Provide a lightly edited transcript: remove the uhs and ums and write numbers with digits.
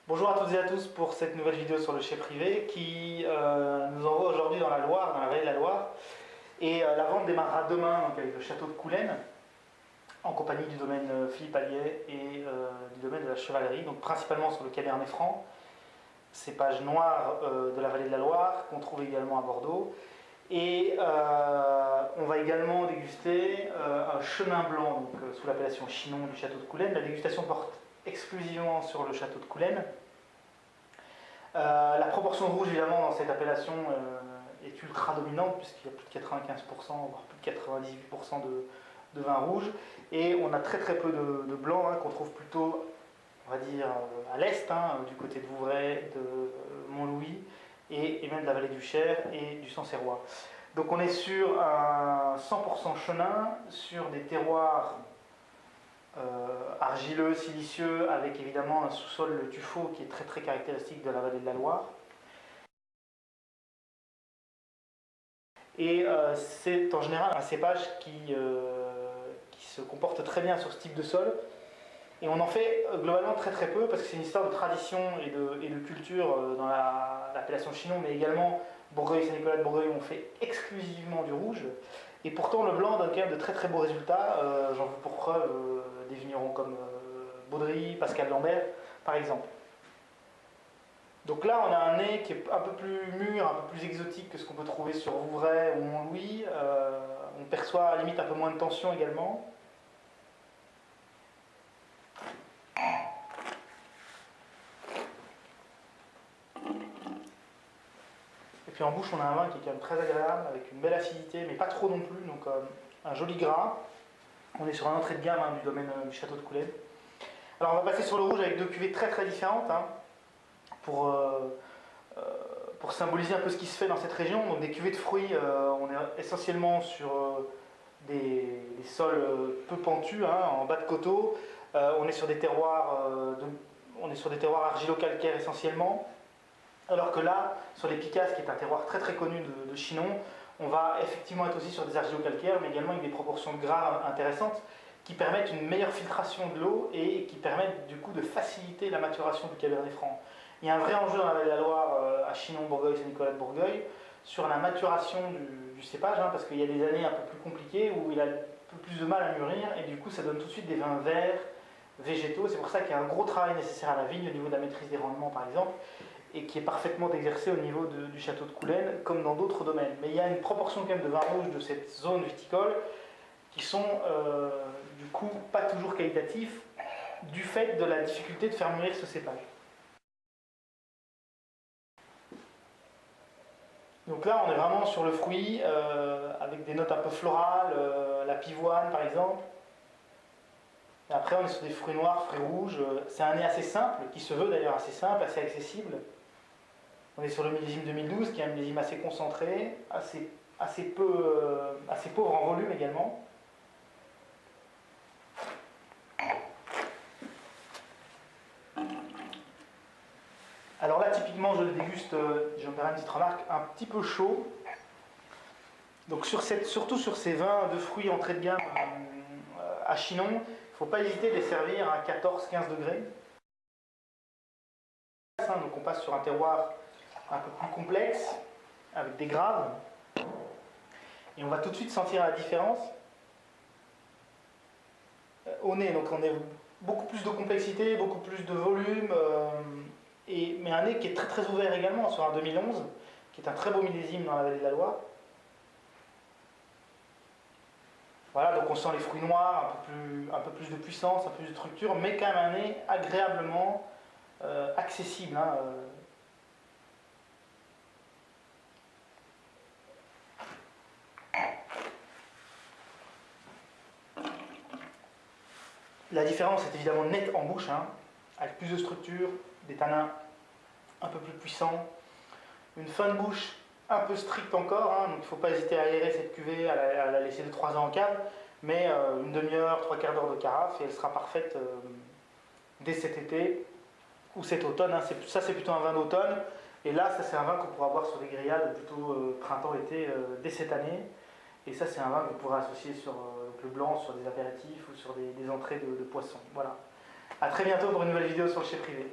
Bonjour à toutes et à tous pour cette nouvelle vidéo sur le chai privé qui nous envoie aujourd'hui dans la Loire, dans la vallée de la Loire. Et la vente démarrera demain donc, avec le château de Coulaines, en compagnie du domaine Philippe Allier et du domaine de la chevalerie, donc principalement sur le Cabernet Franc, cépage noir de la vallée de la Loire, qu'on trouve également à Bordeaux. Et on va également déguster un chenin blanc donc, sous l'appellation Chinon du château de Coulaines. La dégustation porte exclusivement sur le château de Coulaines. La proportion de rouge évidemment dans cette appellation est ultra dominante puisqu'il y a plus de 95%, voire plus de 98% de vin rouge. Et on a très peu de blanc qu'on trouve plutôt, on va dire, à l'est, du côté de Vouvray, de Montlouis et même de la vallée du Cher et du Sancerrois. Donc on est sur un 100% chenin, sur des terroirs argileux, silicieux, avec évidemment un sous-sol, le tuffeau, qui est très caractéristique de la vallée de la Loire. Et c'est en général un cépage qui se comporte très bien sur ce type de sol. Et on en fait globalement très peu, parce que c'est une histoire de tradition et de culture dans l'appellation Chinon, mais également Bourgueil, Saint-Nicolas de Bourgueil, on fait exclusivement du rouge. Et pourtant le blanc donne quand même de très beaux résultats. J'en veux pour preuve des vignerons comme Baudry, Pascal Lambert, par exemple. Donc là, on a un nez qui est un peu plus mûr, un peu plus exotique que ce qu'on peut trouver sur Vouvray ou Montlouis. On perçoit à la limite un peu moins de tension également. Et puis en bouche, on a un vin qui est quand même très agréable, avec une belle acidité, mais pas trop non plus, donc un joli gras. On est sur un entrée de gamme du domaine du château de Coulaines. Alors on va passer sur le rouge avec deux cuvées très différentes, pour symboliser un peu ce qui se fait dans cette région. Donc des cuvées de fruits, on est essentiellement sur des sols peu pentus, en bas de coteaux. On est sur des terroirs, argilo-calcaires essentiellement. Alors que là, sur les Picasses, qui est un terroir très connu de Chinon, on va effectivement être aussi sur des argilo-calcaires, mais également avec des proportions de gras intéressantes, qui permettent une meilleure filtration de l'eau et qui permettent du coup de faciliter la maturation du Cabernet Franc. Il y a un vrai enjeu dans la vallée de la Loire, à Chinon, Bourgueil, Saint-Nicolas de Bourgueil, sur la maturation du cépage, parce qu'il y a des années un peu plus compliquées où il a un peu plus de mal à mûrir, et du coup ça donne tout de suite des vins verts, végétaux. C'est pour ça qu'il y a un gros travail nécessaire à la vigne au niveau de la maîtrise des rendements par exemple, et qui est parfaitement exercé au niveau du château de Coulaines, comme dans d'autres domaines. Mais il y a une proportion quand même de vins rouges de cette zone viticole qui sont du coup pas toujours qualitatifs, du fait de la difficulté de faire mûrir ce cépage. Donc là, on est vraiment sur le fruit, avec des notes un peu florales, la pivoine par exemple. Et après, on est sur des fruits noirs, fruits rouges. C'est un nez assez simple, qui se veut d'ailleurs assez simple, assez accessible. On est sur le millésime 2012, qui est un millésime assez concentré, assez pauvre en volume également. Alors là, typiquement, je le déguste, je me permets une petite remarque, un petit peu chaud. Donc surtout sur ces vins de fruits entrée de gamme à Chinon, il ne faut pas hésiter de les servir à 14-15 degrés. Donc on passe sur un terroir un peu plus complexe, avec des graves. Et on va tout de suite sentir la différence. Au nez, donc on a beaucoup plus de complexité, beaucoup plus de volume, mais un nez qui est très ouvert également, sur un 2011, qui est un très beau millésime dans la vallée de la Loire. Voilà, donc on sent les fruits noirs, un peu plus de puissance, un peu plus de structure, mais quand même un nez agréablement accessible. La différence est évidemment nette en bouche, avec plus de structure, des tanins un peu plus puissants, une fin de bouche un peu stricte encore, donc il ne faut pas hésiter à aérer cette cuvée, à la laisser de 3 ans en cave, mais une demi-heure, 3/4 d'heure de carafe, et elle sera parfaite dès cet été ou cet automne. Ça c'est plutôt un vin d'automne, et là ça c'est un vin qu'on pourra boire sur des grillades plutôt printemps-été dès cette année. Et ça c'est un vin que vous pourrez associer sur le blanc, sur des apéritifs ou sur des entrées de poissons. Voilà. A très bientôt pour une nouvelle vidéo sur le chai privé.